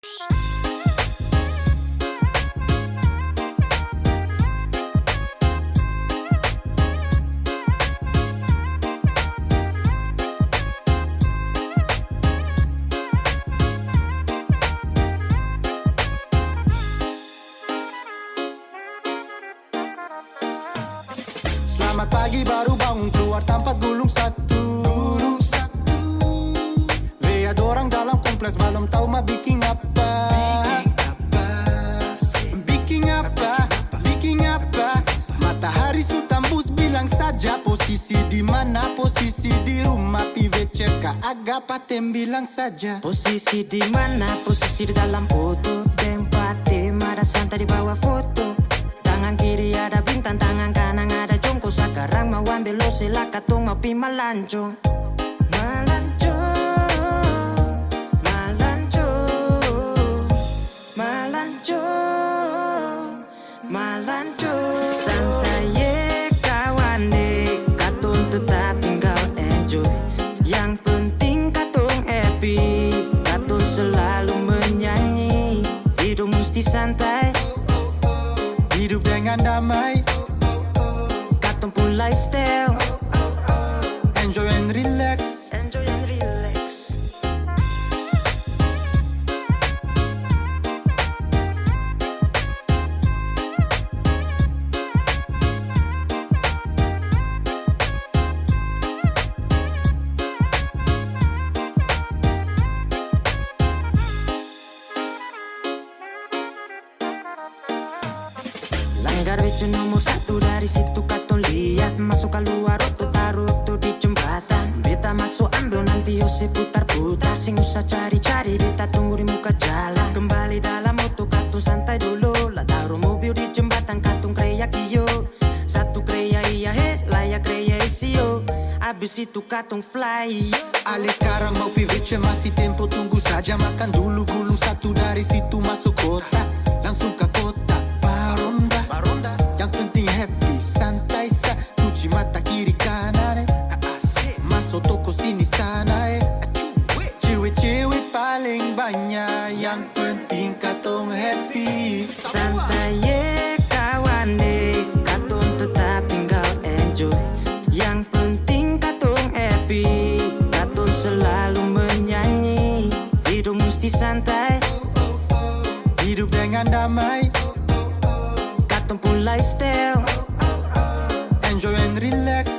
Selamat pagi baru bangun keluar tanpa gulung satu. Lihat orang dalam kompleks malam tahu mah bikin apa. Bikin apa. Matahari su tembus bilang saja posisi di mana. Posisi di rumah pive ceka agak paten bilang saja. Posisi di mana? Posisi di dalam foto. Tempat ada santai di bawah foto. Tangan kiri ada bintang, tangan kanan ada jongkok. Sekarang mau ambil lo silakan tuh mau pi melancong. Melancong. Santai ye kawan deh, katong tetap tinggal enjoy. Yang penting katong happy, katong selalu menyanyi. Hidup mesti santai, Hidup dengan damai, katong pun lifestyle. enjoy and relax. Enjoy and relax. Langgar beco nomor 1 dari situ katong lihat. Masuk keluar oto taruh oto di jembatan. Beta masuk ambil nanti Yose putar-putar. Sing usah cari-cari beta tunggu di muka jalan. Kembali dalam oto katong santai dulu. Lah taruh mobil di jembatan katong kreya kiyo. Satu kreya iya he, layak kreya isio. Abis itu katong fly. Ali sekarang mau pivice masih tempo tunggu saja. Makan dulu gulung satu dari situ masuk kota. Langsung ke kota Baronda. Yang penting happy, santai sa. Cuci mata kiri kanan masuk toko sini sana Cewek-cewek paling banyak. Yang penting katong happy. Santai ye kawan deh, katong tetap tinggal enjoy. Yang penting katong happy, katong selalu menyanyi. Hidup mesti santai, Hidup dengan damai, katong pun lifestyle. enjoy and relax.